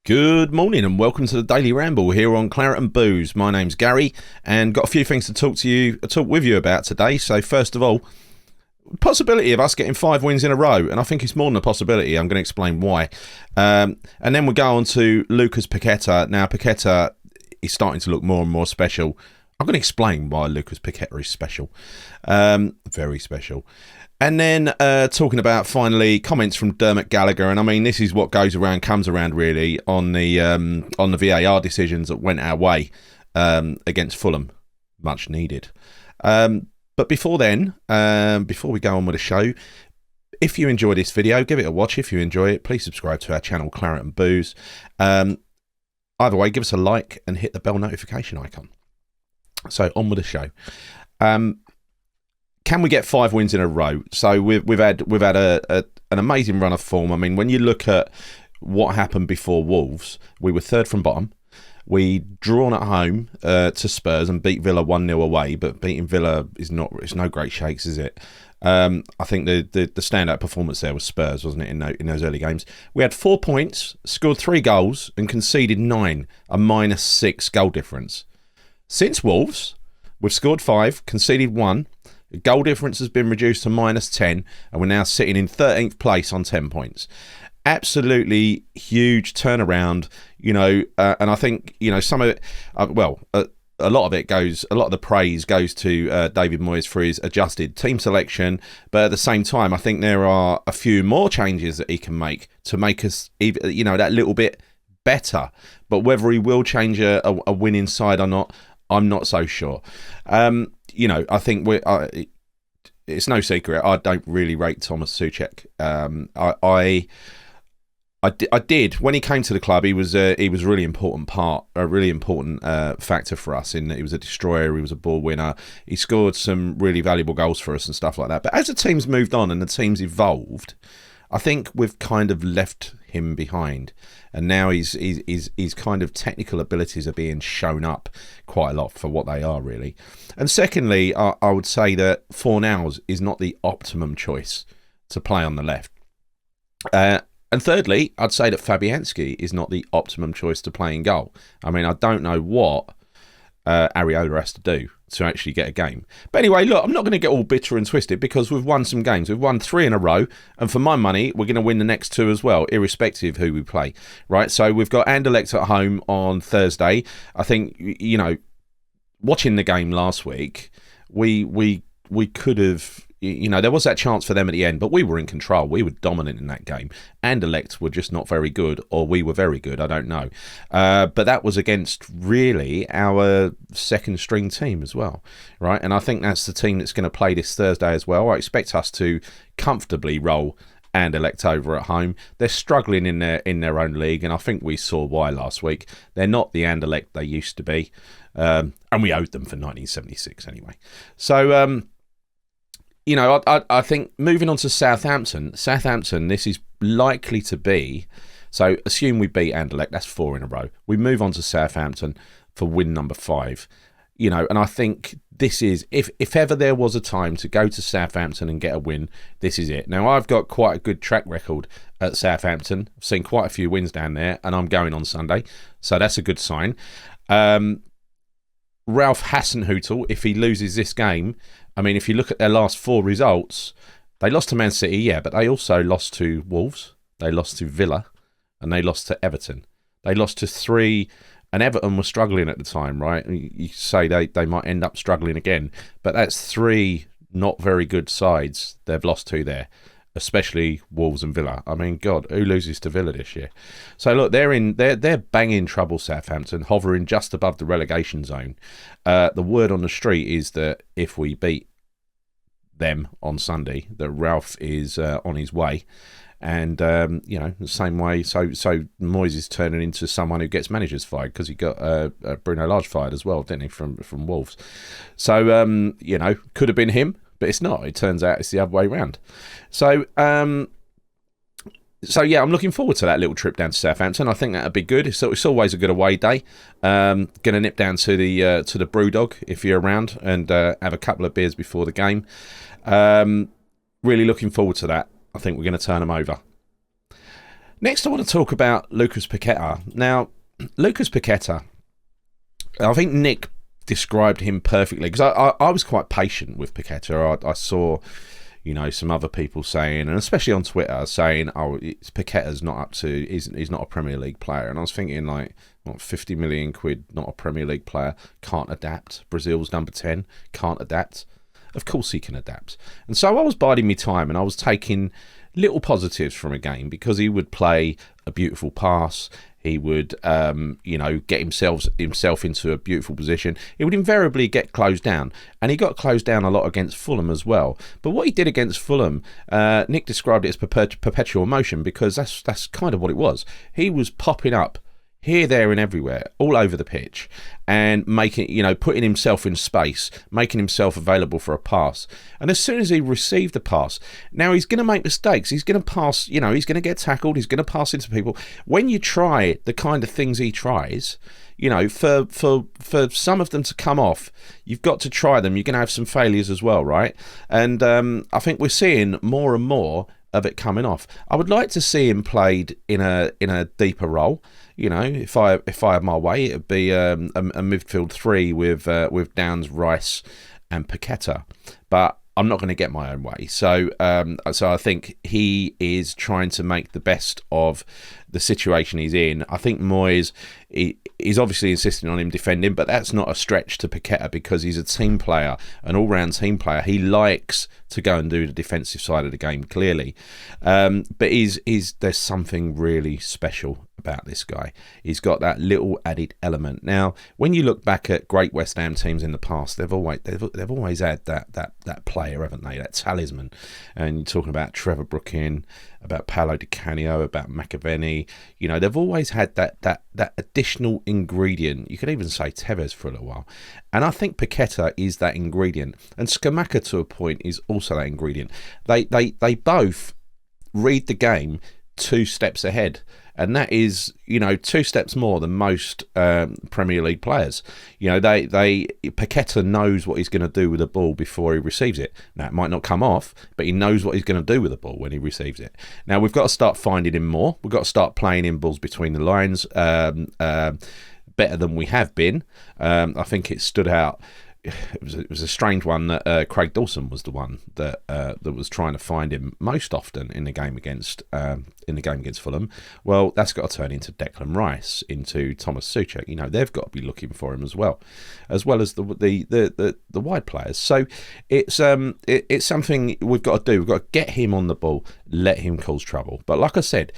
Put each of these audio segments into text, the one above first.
Good morning and welcome to the Daily Ramble here on Claret and Booze. My name's Gary and got a few things to talk with you about today. So first of all, possibility of us getting 5 wins in a row, and I think it's more than a possibility. I'm going to explain why. And then we'll go on to Lucas Paqueta. Now Paqueta is starting to look more and more special. I'm going to explain why Lucas Paqueta is special. Very special. And then talking about, finally, comments from Dermot Gallagher. And I mean, this is what goes around, comes around, really, on the VAR decisions that went our way against Fulham. Much needed. But before then, before we go on with the show, if you enjoy this video, give it a watch. If you enjoy it, please subscribe to our channel, Claret and Booze. Either way, give us a like and hit the bell notification icon. So on with the show. Can we get 5 wins in a row? So we've had an amazing run of form. I mean, when you look at what happened before Wolves, we were third from bottom. We drawn at home to Spurs and beat Villa 1-0 away, but beating Villa it's no great shakes, is it? I think the standout performance there was Spurs, wasn't it, in those early games? We had 4 points, scored 3 goals and conceded 9, a -6 goal difference. Since Wolves, we've scored 5, conceded 1. The goal difference has been reduced to -10, and we're now sitting in 13th place on 10 points. Absolutely huge turnaround, and I think, some of it, a lot of the praise goes to David Moyes for his adjusted team selection, but at the same time, I think there are a few more changes that he can make to make us, that little bit better. But whether he will change a winning side or not, I'm not so sure. I think it's no secret I don't really rate Thomas Souček. I did when he came to the club. He was a really important factor for us in that he was a destroyer. He was a ball winner. He scored some really valuable goals for us and stuff like that. But as the team's moved on and the team's evolved, I think we've kind of left him behind, and now his kind of technical abilities are being shown up quite a lot for what they are, really. And secondly, I would say that Fornals is not the optimum choice to play on the left. And thirdly, I'd say that Fabianski is not the optimum choice to play in goal. I mean, I don't know what Areola has to do to actually get a game. But anyway, look, I'm not going to get all bitter and twisted because we've won some games. We've won 3 in a row, and for my money, we're going to win the next 2 as well, irrespective of who we play, right? So we've got Anderlecht at home on Thursday. I think, watching the game last week, we could have, there was that chance for them at the end, but we were in control. We were dominant in that game. Anderlecht were just not very good, or we were very good, I don't know. But that was against really our second string team as well, right? And I think that's the team that's going to play this Thursday as well. I expect us to comfortably roll Anderlecht over at home. They're struggling in their own league, and I think we saw why last week. They're not the Anderlecht they used to be, and we owed them for 1976 anyway. So, I think moving on to Southampton, this is likely to be, so assume we beat Anderlecht, that's 4 in a row. We move on to Southampton for win number 5, and I think this is, if ever there was a time to go to Southampton and get a win, this is it. Now, I've got quite a good track record at Southampton. I've seen quite a few wins down there, and I'm going on Sunday, so that's a good sign. Ralph Hasenhüttl, if he loses this game, I mean, if you look at their last 4 results, they lost to Man City, yeah, but they also lost to Wolves, they lost to Villa, and they lost to Everton. They lost to 3, and Everton was struggling at the time, right? You say they might end up struggling again, but that's 3 not very good sides they've lost to there, especially Wolves and Villa. I mean, God, who loses to Villa this year? So look, they're banging trouble, Southampton, hovering just above the relegation zone. The word on the street is that if we beat them on Sunday, that Ralph is on his way. And, the same way, so Moyes is turning into someone who gets managers fired because he got Bruno Lage fired as well, didn't he, from Wolves. So, could have been him, but it's not. It turns out it's the other way around. So, yeah, I'm looking forward to that little trip down to Southampton. I think that'd be good. It's always a good away day. Going to nip down to the Brewdog if you're around and have a couple of beers before the game. Really looking forward to that. I think we're going to turn them over. Next, I want to talk about Lucas Paqueta. Now, Lucas Paqueta, I think Nick described him perfectly, because I was quite patient with Paqueta. I saw, some other people saying, and especially on Twitter, saying, "Oh, Paqueta's not up to, he's not a Premier League player." And I was thinking, like, what, 50 million quid, not a Premier League player, can't adapt. Brazil's number 10, can't adapt. Of course he can adapt. And so I was biding my time, and I was taking little positives from a game, because he would play a beautiful pass. He would, get himself into a beautiful position. He would invariably get closed down, and he got closed down a lot against Fulham as well. But what he did against Fulham, Nick described it as perpetual motion, because that's kind of what it was. He was popping up here, there, and everywhere, all over the pitch, and putting himself in space, making himself available for a pass. And as soon as he received the pass, now he's going to make mistakes. He's going to pass, he's going to get tackled. He's going to pass into people. When you try the kind of things he tries, for some of them to come off, you've got to try them. You're going to have some failures as well, right? And I think we're seeing more and more of it coming off. I would like to see him played in a deeper role. If I had my way, it'd be a midfield three with Downs, Rice, and Paqueta. But I'm not going to get my own way. So I think he is trying to make the best of the situation he's in. I think Moyes is obviously insisting on him defending, but that's not a stretch to Paqueta, because he's a team player, an all-round team player. He likes to go and do the defensive side of the game, clearly. But there's something really special about this guy. He's got that little added element. Now, when you look back at great West Ham teams in the past, they've always had that player, haven't they? That talisman. And you're talking about Trevor Brooking, about Paolo Di Canio, about McAvenny. They've always had that additional ingredient. You could even say Tevez for a little while. And I think Paqueta is that ingredient. And Scamacca, to a point, is also that ingredient. They both read the game 2 steps ahead. And that is, 2 steps more than most Premier League players. Paqueta knows what he's going to do with the ball before he receives it. Now, it might not come off, but he knows what he's going to do with the ball when he receives it. Now, we've got to start finding him more. We've got to start playing in balls between the lines better than we have been. I think it stood out. It was a strange one that Craig Dawson was the one that was trying to find him most often in the game against Fulham. Well, that's got to turn into Declan Rice, into Thomas Suchek. They've got to be looking for him as well as the wide players. So it's something we've got to do. We've got to get him on the ball, let him cause trouble. But like I said,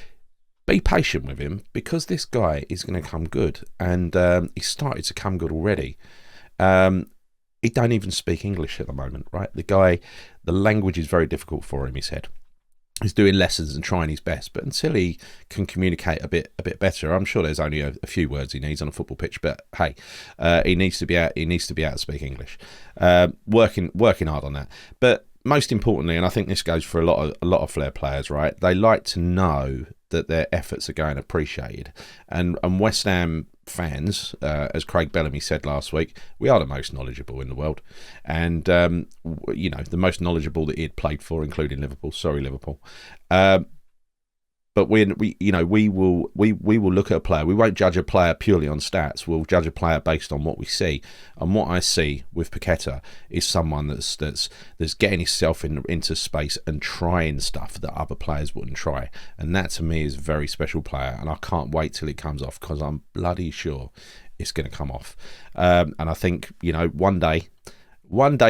be patient with him, because this guy is going to come good, and he's started to come good already. He don't even speak English at the moment, right? The language is very difficult for him, he said. He's doing lessons and trying his best, but until he can communicate a bit better, I'm sure there's only a few words he needs on a football pitch. But hey, he needs to be able to speak English. Working hard on that. But most importantly, and I think this goes for a lot of Flair players, right? They like to know that their efforts are going appreciated, and West Ham fans, as Craig Bellamy said last week, we are the most knowledgeable in the world, and the most knowledgeable that he had played for, including Liverpool. Sorry, Liverpool. But we will look at a player. We won't judge a player purely on stats. We'll judge a player based on what we see. And what I see with Paqueta is someone that's getting himself into space and trying stuff that other players wouldn't try. And that to me is a very special player. And I can't wait till it comes off, because I'm bloody sure it's going to come off. And I think one day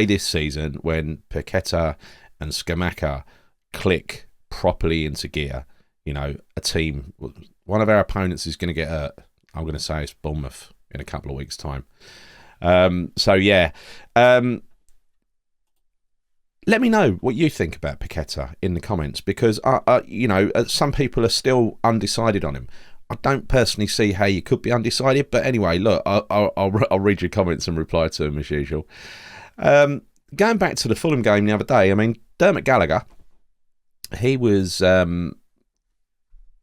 this season, when Paqueta and Scamacca click properly into gear, a team, one of our opponents is going to get hurt. I'm going to say it's Bournemouth in a couple of weeks' time. Let me know what you think about Paqueta in the comments, because some people are still undecided on him. I don't personally see how you could be undecided, but anyway, look, I'll read your comments and reply to them as usual. Going back to the Fulham game the other day, I mean, Dermot Gallagher, he was.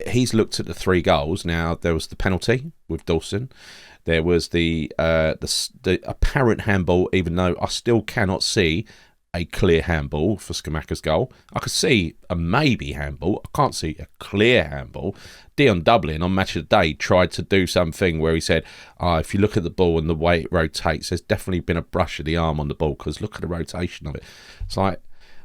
He's looked at the 3 goals. Now, there was the penalty with Dawson. There was the apparent handball, even though I still cannot see a clear handball for Scamacca's goal. I could see a maybe handball. I can't see a clear handball. Dion Dublin on Match of the Day tried to do something where he said, if you look at the ball and the way it rotates, there's definitely been a brush of the arm on the ball because look at the rotation of it. It's like,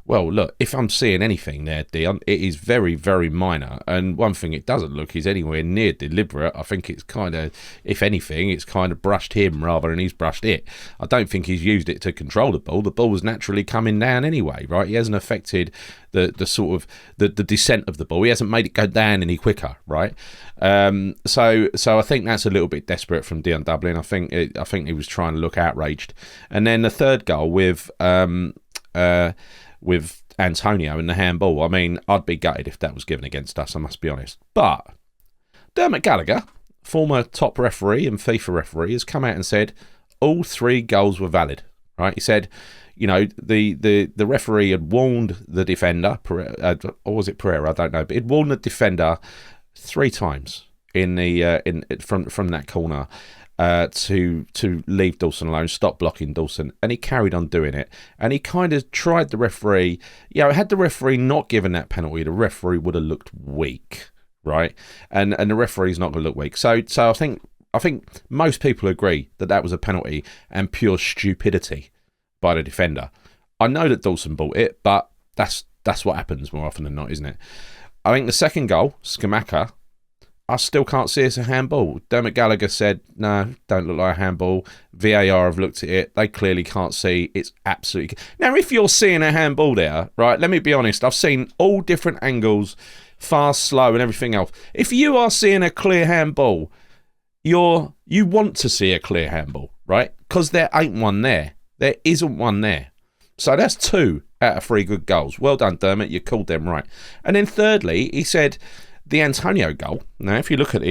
well, look, if I'm seeing anything there, Dion, it is very, very minor. And one thing it doesn't look is anywhere near deliberate. I think it's kind of, if anything, it's kind of brushed him rather than he's brushed it. I don't think he's used it to control the ball. The ball was naturally coming down anyway, right? He hasn't affected the sort of the descent of the ball. He hasn't made it go down any quicker, right? So I think that's a little bit desperate from Dion Dublin. I think he was trying to look outraged. And then the third goal with Antonio and the handball. I mean, I'd be gutted if that was given against us, I must be honest. But Dermot Gallagher, former top referee and FIFA referee, has come out and said all 3 goals were valid, right? He said, the referee had warned the defender, or was it Pereira? I don't know, but he'd warned the defender 3 times from that corner. To leave Dawson alone, stop blocking Dawson, and he carried on doing it. And he kind of tried the referee. Had the referee not given that penalty, the referee would have looked weak, right? And the referee's not going to look weak. So I think most people agree that was a penalty and pure stupidity by the defender. I know that Dawson bought it, but that's what happens more often than not, isn't it? I think the second goal, Scamacca, I still can't see it's a handball. Dermot Gallagher said, no, don't look like a handball. VAR have looked at it. They clearly can't see. It's absolutely... Now, if you're seeing a handball there, right, let me be honest. I've seen all different angles, fast, slow, and everything else. If you are seeing a clear handball, you want to see a clear handball, right? Because there ain't one there. There isn't one there. So that's 2 out of 3 good goals. Well done, Dermot. You called them right. And then thirdly, he said... the Antonio goal. Now, if you look at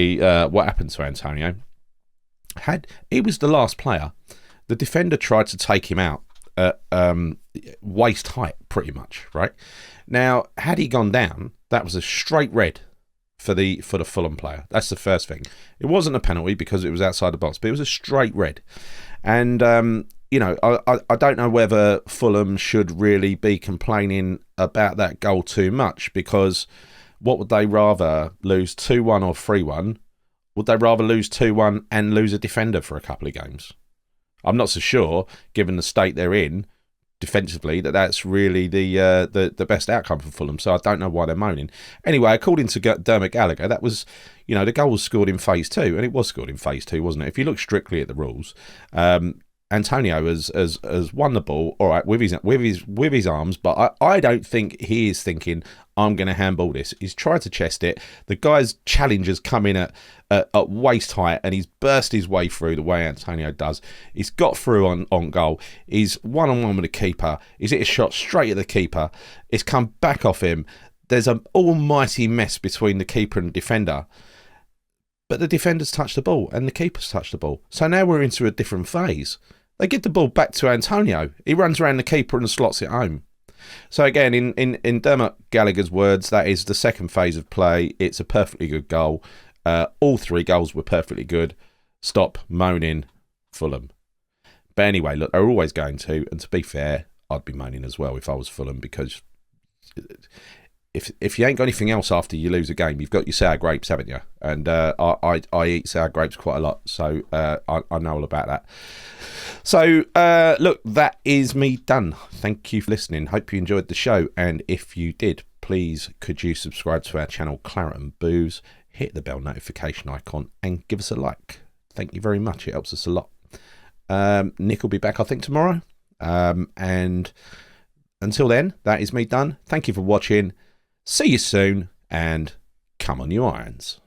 what happened to Antonio, he was the last player. The defender tried to take him out at waist height, pretty much, right? Now, had he gone down, that was a straight red for the Fulham player. That's the first thing. It wasn't a penalty because it was outside the box, but it was a straight red. And I don't know whether Fulham should really be complaining about that goal too much, because what would they rather, lose 2-1 or 3-1? Would they rather lose 2-1 and lose a defender for a couple of games? I'm not so sure, given the state they're in defensively, that's really the best outcome for Fulham. So I don't know why they're moaning. Anyway, according to Dermot Gallagher, that was, the goal was scored in phase 2, and it was scored in phase 2, wasn't it? If you look strictly at the rules, Antonio has won the ball, all right, with his arms, but I don't think he is thinking, I'm going to handball this. He's tried to chest it. The guy's challenge has come in at waist height, and he's burst his way through the way Antonio does. He's got through on goal. He's one-on-one with the keeper. He's hit a shot straight at the keeper. It's come back off him. There's an almighty mess between the keeper and the defender. But the defender's touched the ball and the keeper's touched the ball. So now we're into a different phase. They give the ball back to Antonio. He runs around the keeper and slots it home. So again, in Dermot Gallagher's words, that is the second phase of play. It's a perfectly good goal. All 3 goals were perfectly good. Stop moaning, Fulham. But anyway, look, they're always going to. And to be fair, I'd be moaning as well if I was Fulham, because if you ain't got anything else after you lose a game, you've got your sour grapes, haven't you? And I eat sour grapes quite a lot, so I know all about that. So, look, that is me done. Thank you for listening. Hope you enjoyed the show. And if you did, please could you subscribe to our channel, Claret and Booze, hit the bell notification icon and give us a like. Thank you very much. It helps us a lot. Nick will be back, I think, tomorrow. And until then, that is me done. Thank you for watching. See you soon, and come on, you irons.